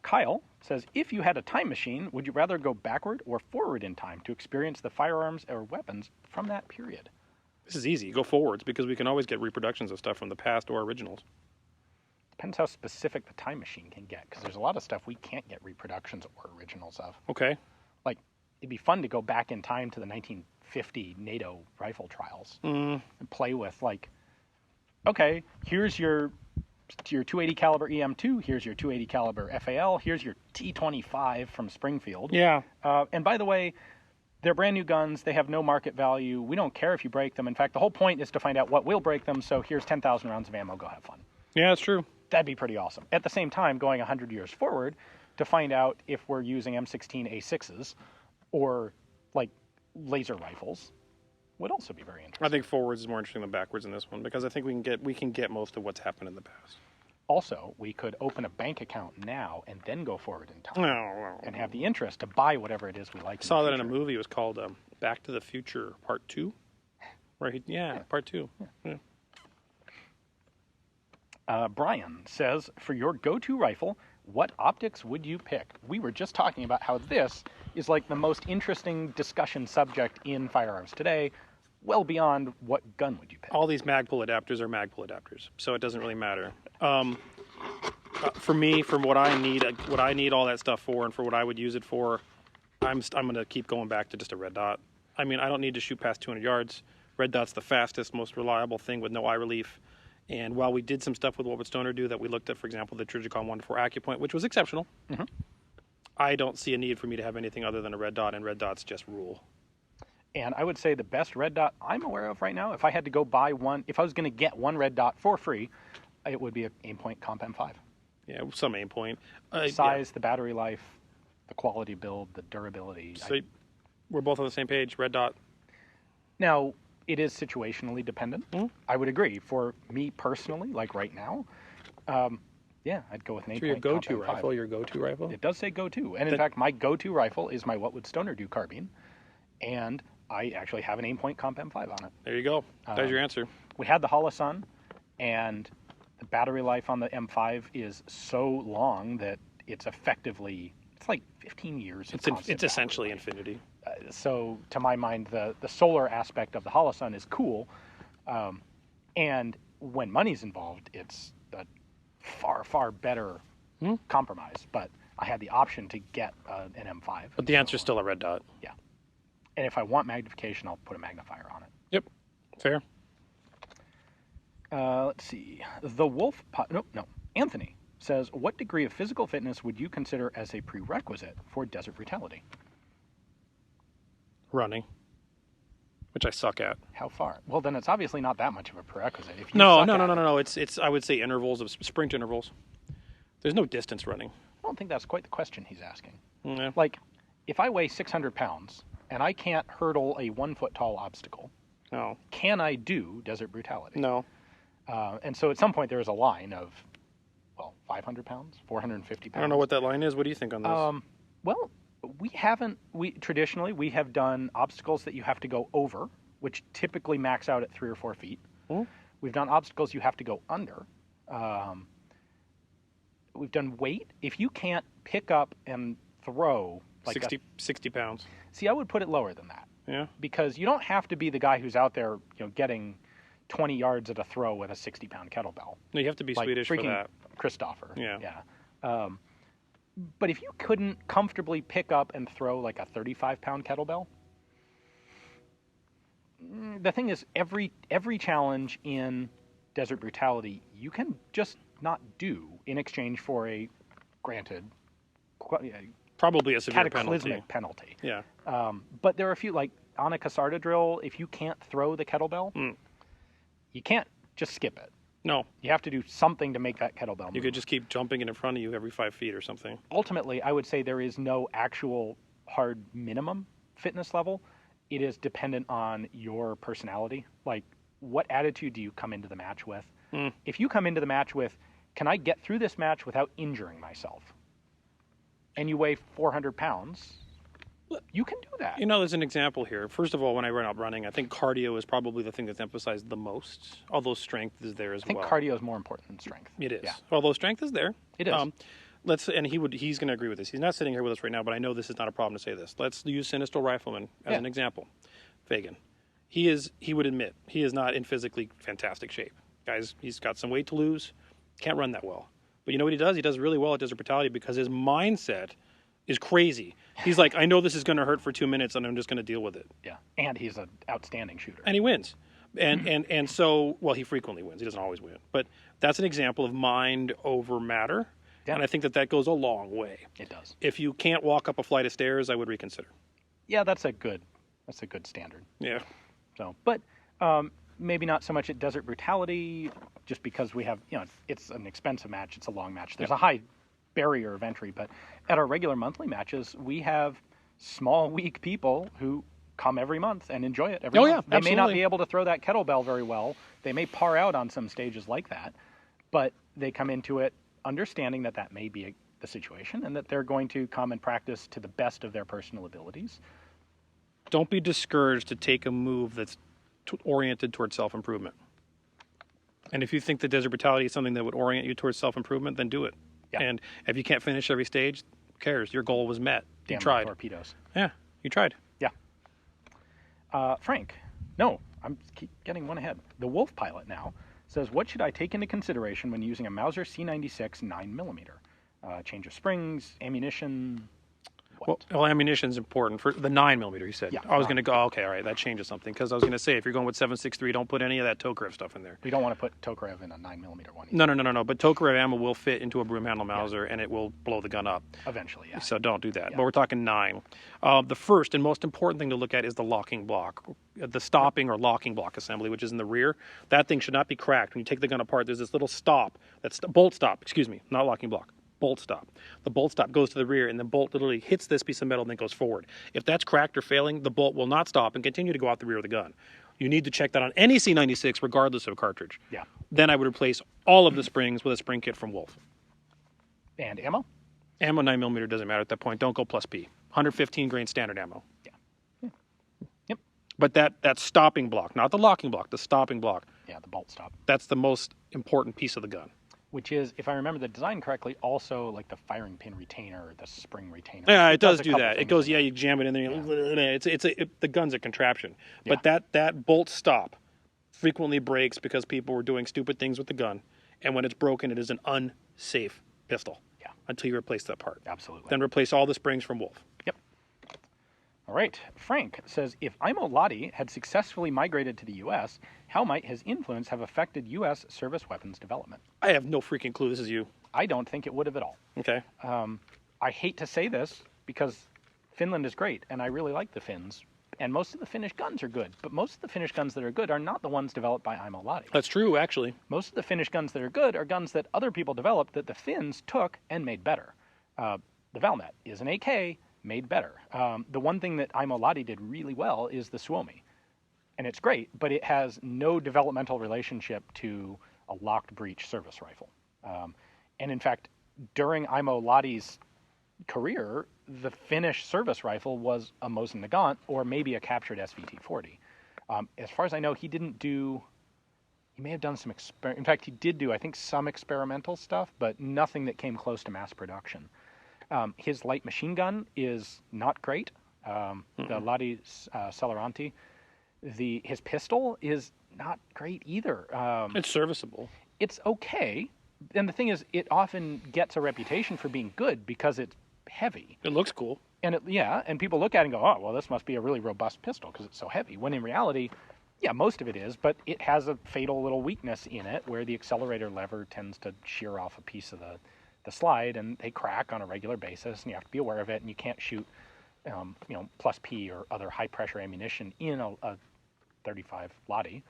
Kyle says, if you had a time machine, would you rather go backward or forward in time to experience the firearms or weapons from that period? This is easy. Go forwards, because we can always get reproductions of stuff from the past or originals. Depends how specific the time machine can get, because there's a lot of stuff we can't get reproductions or originals of. Okay. Like, it'd be fun to go back in time to the 1950 NATO rifle trials and play with, like, okay, here's your 280 caliber EM2, here's your 280 caliber FAL, here's your T25 from Springfield. Yeah. And by the way, they're brand new guns. They have no market value. We don't care if you break them. In fact, the whole point is to find out what will break them, so here's 10,000 rounds of ammo. Go have fun. Yeah, that's true. That'd be pretty awesome. At the same time, going 100 years forward to find out if we're using M16A6s or, like, laser rifles would also be very interesting. I think forwards is more interesting than backwards in this one, because I think we can get most of what's happened in the past. Also, we could open a bank account now and then go forward in time No. and have the interest to buy whatever it is we like. I saw that in a movie. It was called Back to the Future Part 2. Right? Yeah, Part 2. Yeah. Brian says, for your go-to rifle, what optics would you pick? We were just talking about how this is like the most interesting discussion subject in firearms today, well beyond what gun would you pick. All these Magpul adapters are Magpul adapters, so it doesn't really matter. For me, for what I need all that stuff for, and for what I would use it for, I'm going to keep going back to just a red dot. I mean, I don't need to shoot past 200 yards. Red dot's the fastest, most reliable thing with no eye relief. And while we did some stuff with what would Stoner do that we looked at, for example, the Trijicon 1 for Acupoint, which was exceptional, I don't see a need for me to have anything other than a red dot, and red dots just rule. And I would say the best red dot I'm aware of right now, if I had to go buy one, if I was going to get one red dot for free, it would be an Aimpoint Comp M5. Yeah, some Aimpoint. The size, the battery life, the quality build, the durability. So we're both on the same page, red dot. Now, it is situationally dependent. I would agree. For me personally, like right now, I'd go with an Aimpoint. So your go-to Comp M5. rifle, your go-to rifle? It does say go-to. And in fact, my go-to rifle is my What Would Stoner Do carbine. And I actually have an Aimpoint Comp M5 on it. There you go. There's your answer. We had the Holosun, and the battery life on the M5 is so long that it's effectively, it's like 15 years. It's essentially infinity. So to my mind, the solar aspect of the Holosun is cool. And when money's involved, it's a far, far better compromise. But I had the option to get an M5. But the answer is still a red dot. Yeah. And if I want magnification, I'll put a magnifier on it. Yep. Fair. Let's see. The Wolf... Anthony says, what degree of physical fitness would you consider as a prerequisite for desert brutality? Running. Which I suck at. How far? Well, then it's obviously not that much of a prerequisite. If you No. It's I would say intervals of sprint intervals. There's no distance running. I don't think that's quite the question he's asking. Yeah. Like, if I weigh 600 pounds and I can't hurdle a 1 foot tall obstacle, No. can I do desert brutality? No. And so at some point there is a line of, 500 pounds, 450 pounds. I don't know what that line is. What do you think on this? Well, traditionally we have done obstacles that you have to go over, which typically max out at 3 or 4 feet. We've done obstacles you have to go under. We've done weight. If you can't pick up and throw like 60 pounds. See, I would put it lower than that. Yeah. Because you don't have to be the guy who's out there, getting 20 yards at a throw with a 60-pound kettlebell. No, you have to be like Swedish for that. Christopher. Yeah. But if you couldn't comfortably pick up and throw like a 35-pound kettlebell, the thing is, every challenge in desert brutality you can just not do in exchange for a granted Probably a severe cataclysmic penalty. Yeah. But there are a few, like on a Casarda drill, if you can't throw the kettlebell, you can't just skip it. No. You have to do something to make that kettlebell move. You could just keep jumping it in front of you every 5 feet or something. Ultimately, I would say there is no actual hard minimum fitness level. It is dependent on your personality. Like, what attitude do you come into the match with? If you come into the match with, can I get through this match without injuring myself? And you weigh 400 pounds, you can do that. There's an example here. First of all, when I run out running, I think cardio is probably the thing that's emphasized the most, although strength is there as well. I think cardio is more important than strength. It is. Yeah. Although strength is there. It is. He's going to agree with this. He's not sitting here with us right now, but I know this is not a problem to say this. Let's use Sinistral Rifleman as an example. Fagan. He would admit, he is not in physically fantastic shape. Guys, he's got some weight to lose, can't run that well. But you know what he does? He does really well at desert brutality because his mindset is crazy. He's like, I know this is going to hurt for 2 minutes, and I'm just going to deal with it. Yeah, and he's an outstanding shooter. And he wins. And so, he frequently wins. He doesn't always win. But that's an example of mind over matter. Yeah. And I think that goes a long way. It does. If you can't walk up a flight of stairs, I would reconsider. Yeah, that's a good standard. Yeah. So, but maybe not so much at desert brutality, just because we have, it's an expensive match. It's a long match. There's a high barrier of entry. But at our regular monthly matches, we have small, weak people who come every month and enjoy it every month. They may not be able to throw that kettlebell very well. They may par out on some stages like that. But they come into it understanding that that may be the situation and that they're going to come and practice to the best of their personal abilities. Don't be discouraged to take a move that's oriented towards self-improvement. And if you think that Desert Brutality is something that would orient you towards self-improvement, then do it. Yeah. And if you can't finish every stage, who cares? Your goal was met. Damn You tried. torpedoes. Yeah, you tried. Yeah. Frank, no, I'm keep getting one ahead. The Wolf Pilot now says, what should I take into consideration when using a Mauser C96 9mm? Change of springs, ammunition, what? Well, ammunition's important for the 9mm. You said. Yeah, I was going to go. Okay, all right, that changes something because I was going to say if you're going with 7.63, don't put any of that Tokarev stuff in there. We don't want to put Tokarev in a 9mm one. Either. No. But Tokarev ammo will fit into a broom handle Mauser, and it will blow the gun up. Eventually, yeah. So don't do that. Yeah. But we're talking 9. The first and most important thing to look at is the locking block, the stopping or locking block assembly, which is in the rear. That thing should not be cracked. When you take the gun apart, there's this little stop, that's bolt stop. Excuse me, not locking block. Bolt stop. The bolt stop goes to the rear, and the bolt literally hits this piece of metal and then goes forward. If that's cracked or failing, the bolt will not stop and continue to go out the rear of the gun. You need to check that on any C96, regardless of cartridge. Yeah. Then I would replace all of the springs with a spring kit from Wolf. And ammo? Ammo 9mm doesn't matter at that point. Don't go plus P. 115 grain standard ammo. Yeah. Yep. But that stopping block, not the locking block, the stopping block. Yeah, the bolt stop. That's the most important piece of the gun. Which is, if I remember the design correctly, also like the firing pin retainer or the spring retainer. Yeah, it does a do couple that. It things goes, in yeah, there. you jam it in there. Yeah. The gun's a contraption. Yeah. But that bolt stop frequently breaks because people were doing stupid things with the gun. And when it's broken, it is an unsafe pistol. Yeah. Until you replace that part. Absolutely. Then replace all the springs from Wolf. Yep. All right. Frank says, if Aimo Lahti had successfully migrated to the U.S., how might his influence have affected U.S. service weapons development? I have no freaking clue. This is you. I don't think it would have at all. Okay. I hate to say this because Finland is great, and I really like the Finns, and most of the Finnish guns are good, but most of the Finnish guns that are good are not the ones developed by Aimo Lahti. That's true, actually. Most of the Finnish guns that are good are guns that other people developed that the Finns took and made better. The Valmet is an AK made better. The one thing that Aimo Lahti did really well is the Suomi. And it's great, but it has no developmental relationship to a locked breech service rifle. And in fact, during Aimo Lahti's career, the Finnish service rifle was a Mosin Nagant or maybe a captured SVT-40. As far as I know, he may have done some in fact, he did do, I think, some experimental stuff, but nothing that came close to mass production. His light machine gun is not great. The Lahti Celeranti. His pistol is not great either. It's serviceable. It's okay. And the thing is, it often gets a reputation for being good because it's heavy. It looks cool. And and people look at it and go, oh, well, this must be a really robust pistol because it's so heavy. When in reality, yeah, most of it is, but it has a fatal little weakness in it where the accelerator lever tends to shear off a piece of the slide, and they crack on a regular basis, and you have to be aware of it, and you can't shoot, plus P or other high-pressure ammunition in a 35 Lahti.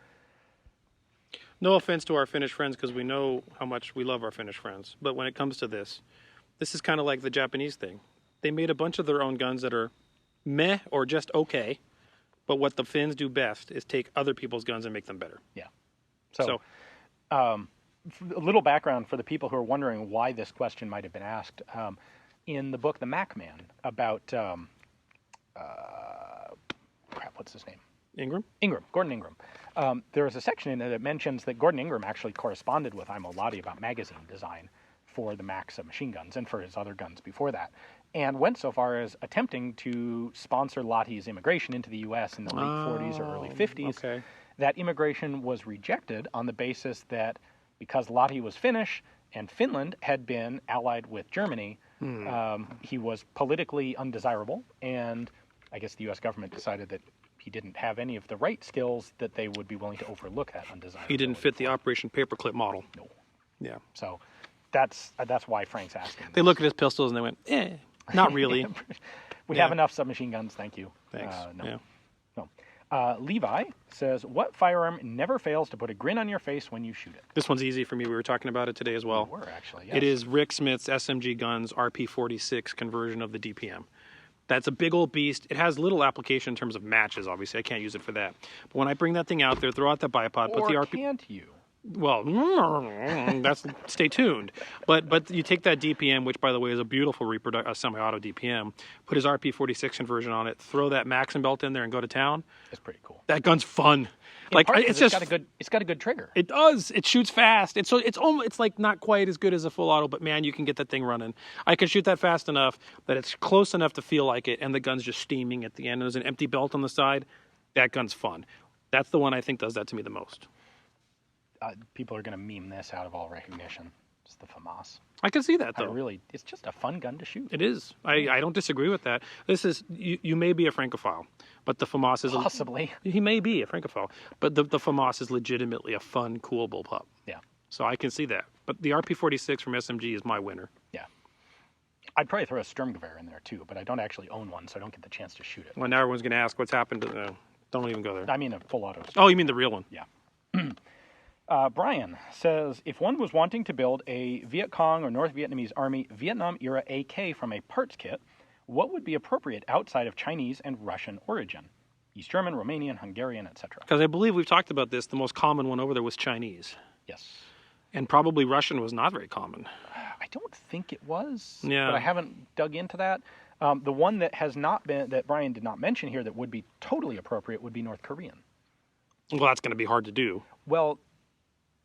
No offense to our Finnish friends, because we know how much we love our Finnish friends. But when it comes to this is kind of like the Japanese thing. They made a bunch of their own guns that are meh or just okay. But what the Finns do best is take other people's guns and make them better. Yeah. So a little background for the people who are wondering why this question might have been asked. In the book The Mac Man about, what's his name? Gordon Ingram. There is a section in it that mentions that Gordon Ingram actually corresponded with Aimo Lahti about magazine design for the Mac's machine guns and for his other guns before that, and went so far as attempting to sponsor Lahti's immigration into the U.S. in the late 40s or early 50s. Okay. That immigration was rejected on the basis that because Lahti was Finnish and Finland had been allied with Germany, he was politically undesirable, and I guess the U.S. government decided that he didn't have any of the right skills that they would be willing to overlook that undesirability. He didn't fit the Operation Paperclip model. No. Yeah. So that's why Frank's asking. They look at his pistols and they went, not really. We have enough submachine guns, thank you. Thanks. No. Levi says, what firearm never fails to put a grin on your face when you shoot it? This one's easy for me. We were talking about it today as well. We were, actually, yes. It is Rick Smith's SMG Guns RP46 conversion of the DPM. That's a big old beast. It has little application in terms of matches, obviously. I can't use it for that. But when I bring that thing out there, throw out that bipod, put the RP... can't you? Well, that's stay tuned. But you take that DPM, which by the way is a beautiful semi-auto DPM, put his RP46 conversion on it, throw that Maxim belt in there, and go to town. It's pretty cool. That gun's fun. It's got a good trigger. It does. It shoots fast. It's like not quite as good as a full auto, but man, you can get that thing running. I can shoot that fast enough that it's close enough to feel like it, and the gun's just steaming at the end. And there's an empty belt on the side. That gun's fun. That's the one I think does that to me the most. People are going to meme this out of all recognition. It's the FAMAS. I can see that, though. It's just a fun gun to shoot. It is. I don't disagree with that. This is, you may be a Francophile, but the FAMAS is... Possibly. He may be a Francophile, but the FAMAS is legitimately a fun, cool bullpup. Yeah. So I can see that. But the RP46 from SMG is my winner. Yeah. I'd probably throw a Sturmgewehr in there, too, but I don't actually own one, so I don't get the chance to shoot it. Well, now everyone's going to ask what's happened to... don't even go there. I mean a full auto. Oh, you mean the real one? Yeah. Brian says, if one was wanting to build a Viet Cong or North Vietnamese Army Vietnam-era AK from a parts kit, what would be appropriate outside of Chinese and Russian origin? East German, Romanian, Hungarian, etc. Because I believe we've talked about this. The most common one over there was Chinese. Yes. And probably Russian was not very common. I don't think it was. Yeah. But I haven't dug into that. The one that has not been, that Brian did not mention here that would be totally appropriate would be North Korean. Well, that's going to be hard to do. Well,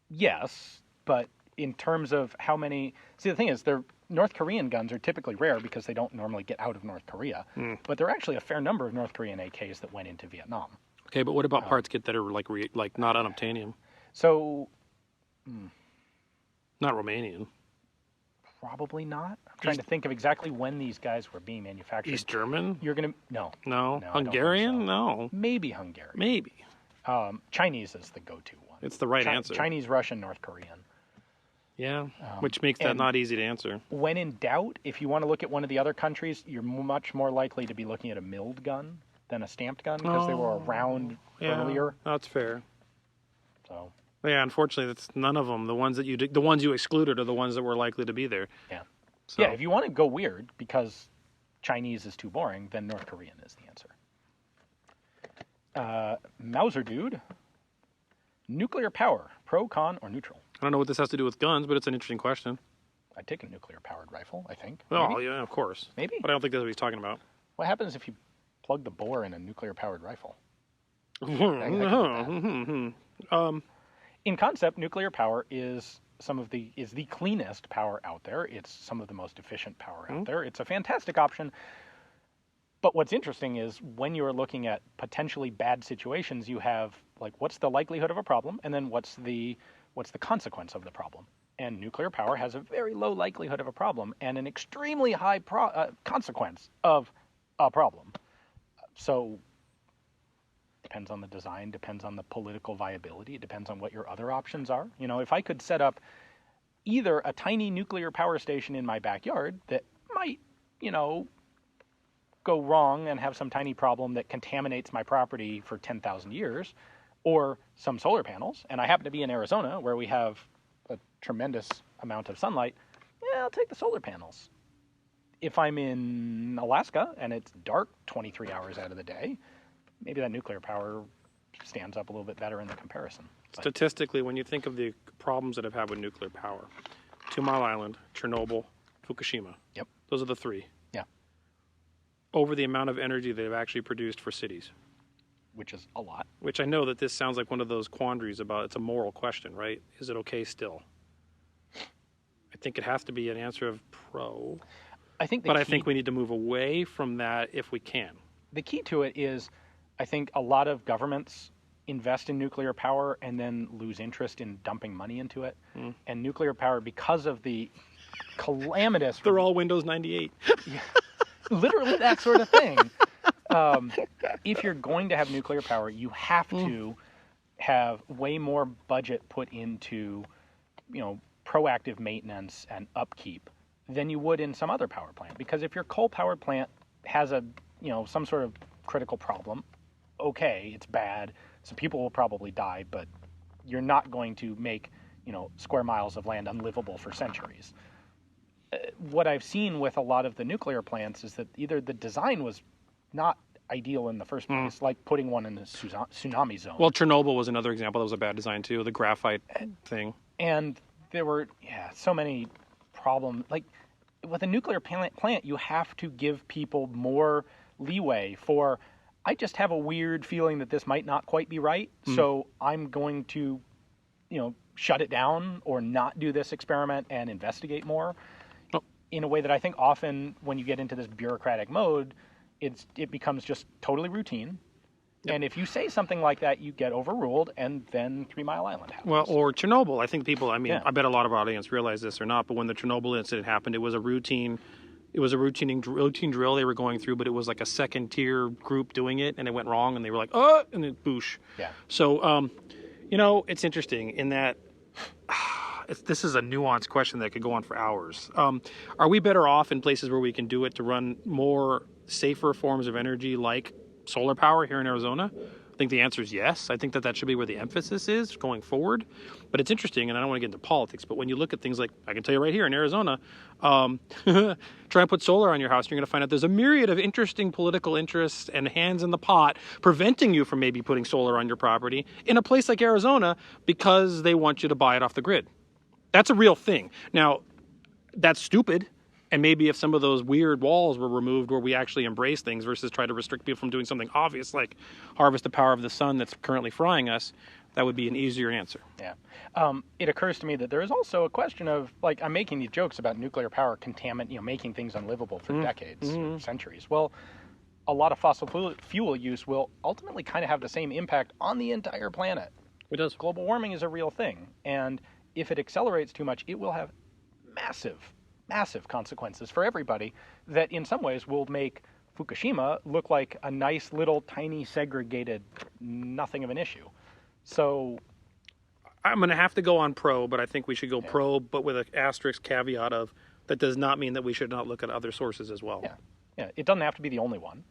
yes, but in terms of how many... See, the thing is, North Korean guns are typically rare because they don't normally get out of North Korea. But there are actually a fair number of North Korean AKs that went into Vietnam. Okay, but what about parts kit that are like not unobtainium? So... Not Romanian. Probably not. I'm trying to think of exactly when these guys were being manufactured. East German? You're going to... No. No. Hungarian? No. Maybe Hungarian. Maybe. Chinese is the go-to one. It's the right answer. Chinese, Russian, North Korean. Yeah, which makes that not easy to answer. When in doubt, if you want to look at one of the other countries, you're much more likely to be looking at a milled gun than a stamped gun because they were around earlier. That's fair. So... Yeah, unfortunately, that's none of them. The ones you excluded are the ones that were likely to be there. Yeah. So. Yeah, if you want to go weird because Chinese is too boring, then North Korean is the answer. Mauser dude, nuclear power, pro, con, or neutral? I don't know what this has to do with guns, but it's an interesting question. I'd take a nuclear-powered rifle, I think. Well, Maybe? yeah, of course. Maybe. But I don't think that's what he's talking about. What happens if you plug the bore in a nuclear-powered rifle? In concept, nuclear power is the cleanest power out there. It's some of the most efficient power out there. It's a fantastic option. But what's interesting is when you're looking at potentially bad situations, you have like what's the likelihood of a problem, and then what's the consequence of the problem. And nuclear power has a very low likelihood of a problem and an extremely high consequence of a problem. So. Depends on the design, depends on the political viability, it depends on what your other options are. You know, if I could set up either a tiny nuclear power station in my backyard that might, go wrong and have some tiny problem that contaminates my property for 10,000 years, or some solar panels, and I happen to be in Arizona where we have a tremendous amount of sunlight, I'll take the solar panels. If I'm in Alaska and it's dark 23 hours out of the day, maybe that nuclear power stands up a little bit better in the comparison. Statistically, when you think of the problems that have had with nuclear power, 2 Mile Island, Chernobyl, Fukushima. Yep. Those are the 3. Yeah. Over the amount of energy they've actually produced for cities. Which is a lot. Which I know that this sounds like one of those quandaries about it's a moral question, right? Is it okay still? I think it has to be an answer of pro. I think we need to move away from that if we can. The key to it is... I think a lot of governments invest in nuclear power and then lose interest in dumping money into it. And nuclear power, because of the calamitous... They're all Windows 98. Yeah, literally that sort of thing. If you're going to have nuclear power, you have to have way more budget put into, proactive maintenance and upkeep than you would in some other power plant. Because if your coal-powered plant has some sort of critical problem, okay, it's bad, so people will probably die, but you're not going to make, square miles of land unlivable for centuries. What I've seen with a lot of the nuclear plants is that either the design was not ideal in the first place, like putting one in the tsunami zone. Well, Chernobyl was another example that was a bad design too, the graphite thing. And there were, so many problems. Like, with a nuclear plant, you have to give people more leeway for, I just have a weird feeling that this might not quite be right, so I'm going to, shut it down or not do this experiment and investigate more in a way that I think often when you get into this bureaucratic mode, it becomes just totally routine. Yep. And if you say something like that, you get overruled, and then 3 Mile Island happens. Well, or Chernobyl. I think people, I bet a lot of our audience realize this or not, but when the Chernobyl incident happened, it was a routine drill they were going through, but it was like a second-tier group doing it, and it went wrong, and they were like, oh, and then boosh. Yeah. So, it's interesting in that this is a nuanced question that could go on for hours. Are we better off in places where we can do it to run more safer forms of energy like solar power here in Arizona? I think the answer is yes. I think that should be where the emphasis is going forward. But it's interesting, and I don't want to get into politics, but when you look at things like, I can tell you right here in Arizona, try and put solar on your house, and you're going to find out there's a myriad of interesting political interests and hands in the pot preventing you from maybe putting solar on your property in a place like Arizona because they want you to buy it off the grid. That's a real thing. Now, that's stupid. And maybe if some of those weird walls were removed where we actually embrace things versus try to restrict people from doing something obvious like harvest the power of the sun that's currently frying us, that would be an easier answer. Yeah. It occurs to me that there is also a question of, like, I'm making these jokes about nuclear power making things unlivable for decades, centuries. Well, a lot of fossil fuel use will ultimately kind of have the same impact on the entire planet. It does. Global warming is a real thing. And if it accelerates too much, it will have massive consequences for everybody that in some ways will make Fukushima look like a nice little tiny segregated nothing of an issue. So I'm going to have to go on pro, but I think we should go pro, but with an asterisk caveat of that does not mean that we should not look at other sources as well. Yeah. It doesn't have to be the only one,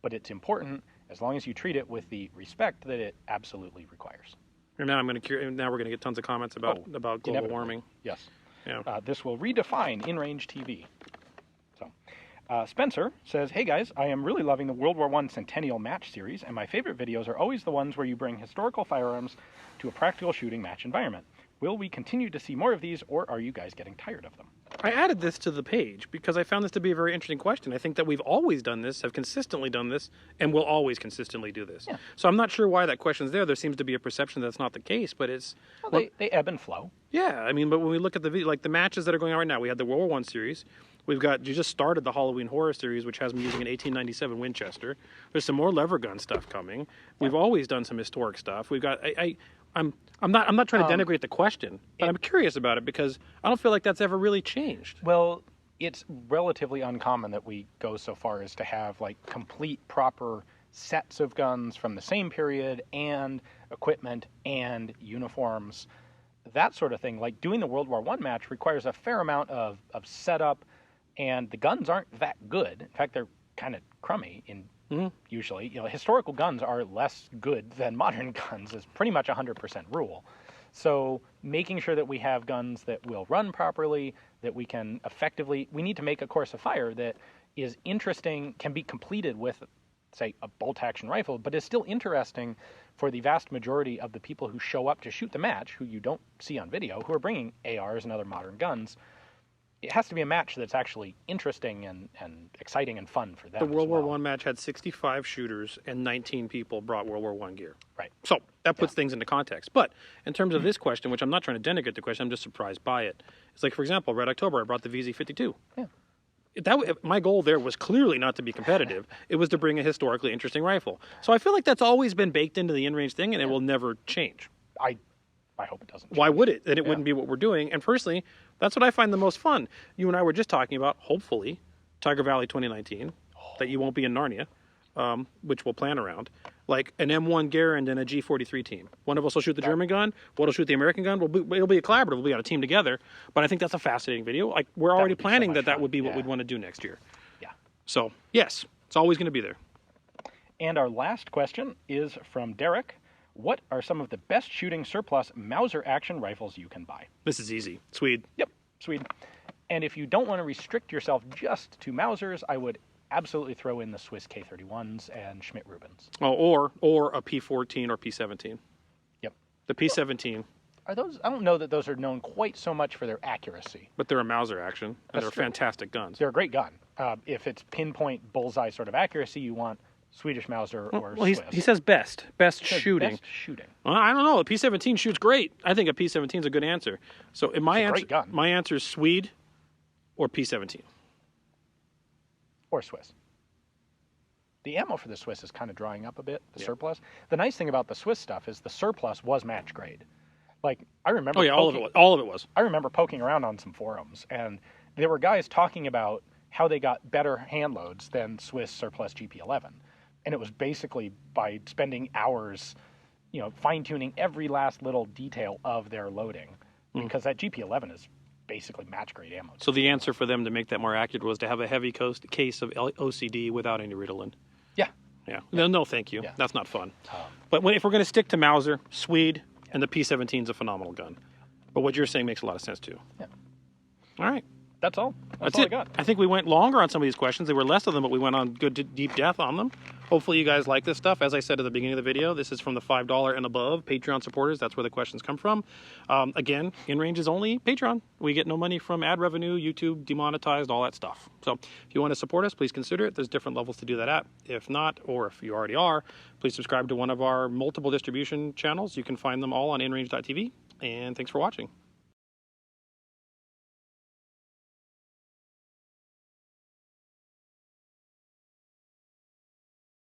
but it's important as long as you treat it with the respect that it absolutely requires. And now we're going to get tons of comments about global warming. Yes. Yeah. This will redefine InRange TV. So, Spencer says, hey guys, I am really loving the World War I Centennial Match series, and my favorite videos are always the ones where you bring historical firearms to a practical shooting match environment. Will we continue to see more of these, or are you guys getting tired of them? I added this to the page because I found this to be a very interesting question. I think that we've always done this, have consistently done this, and will always consistently do this. Yeah. So I'm not sure why that question's there. There seems to be a perception that's not the case, but it's... Well, they ebb and flow. Yeah, I mean, but when we look at the matches that are going on right now, we had the World War I series. You just started the Halloween Horror series, which has me using an 1897 Winchester. There's some more lever gun stuff coming. We've always done some historic stuff. We've got... I'm not trying to denigrate the question, but I'm curious about it because I don't feel like that's ever really changed. Well, it's relatively uncommon that we go so far as to have like complete proper sets of guns from the same period and equipment and uniforms, that sort of thing. Like doing the World War I match requires a fair amount of setup, and the guns aren't that good. In fact, they're kind of crummy usually. Historical guns are less good than modern guns is pretty much 100% rule. So making sure that we have guns that will run properly, that we can we need to make a course of fire that is interesting, can be completed with, say, a bolt-action rifle, but is still interesting for the vast majority of the people who show up to shoot the match, who you don't see on video, who are bringing ARs and other modern guns. It has to be a match that's actually interesting and exciting and fun for them. The World War I match had 65 shooters and 19 people brought World War I gear. Right. So that puts things into context. But in terms of this question, which I'm not trying to denigrate the question, I'm just surprised by it. It's like, for example, Red October, I brought the VZ52. Yeah. My goal there was clearly not to be competitive. It was to bring a historically interesting rifle. So I feel like that's always been baked into the InRange thing, and it will never change. I hope it doesn't change. Why would it? Then it wouldn't be what we're doing. And personally, that's what I find the most fun. You and I were just talking about, hopefully, Tiger Valley 2019, that you won't be in Narnia, which we'll plan around, like an M1 Garand and a G43 team. One of us will shoot the German gun, one will shoot the American gun. It'll be a collaborative. We'll be on a team together. But I think that's a fascinating video. Like, we're already planning that would be what we'd want to do next year. Yeah. So, yes, it's always going to be there. And our last question is from Derek. What are some of the best shooting surplus Mauser action rifles you can buy? This is easy. Swede. Yep, Swede. And if you don't want to restrict yourself just to Mausers, I would absolutely throw in the Swiss K31s and Schmidt-Rubens. Oh, or a P14 or P17. Yep. The P17. Are those? I don't know that those are known quite so much for their accuracy. But they're a Mauser action, and they're fantastic guns. They're a great gun. If it's pinpoint bullseye sort of accuracy, you want Swedish Mauser or Swiss. He says best shooting. Best shooting. Well, I don't know. A P17 shoots great. I think a P17 is a good answer. So in my great gun. my answer is Swede or P17. Or Swiss. The ammo for the Swiss is kind of drying up a bit, the surplus. The nice thing about the Swiss stuff is the surplus was match grade. Like, I remember... Oh, yeah, all of it was. I remember poking around on some forums, and there were guys talking about how they got better hand loads than Swiss surplus GP11. And it was basically by spending hours, fine-tuning every last little detail of their loading. Because that GP11 is basically match-grade ammo. So the answer for them to make that more accurate was to have a heavy case of OCD without any Ritalin. Yeah. Yeah. No, thank you. Yeah. That's not fun. But if we're going to stick to Mauser, Swede, and the P17 is a phenomenal gun. But what you're saying makes a lot of sense, too. Yeah. All right. That's all. That's all I got. I think we went longer on some of these questions. There were less of them, but we went on good deep depth on them. Hopefully you guys like this stuff. As I said at the beginning of the video, this is from the $5 and above Patreon supporters. That's where the questions come from. Again, InRange is only Patreon. We get no money from ad revenue, YouTube, demonetized, all that stuff. So if you want to support us, please consider it. There's different levels to do that at. If not, or if you already are, please subscribe to one of our multiple distribution channels. You can find them all on InRange.tv. And thanks for watching.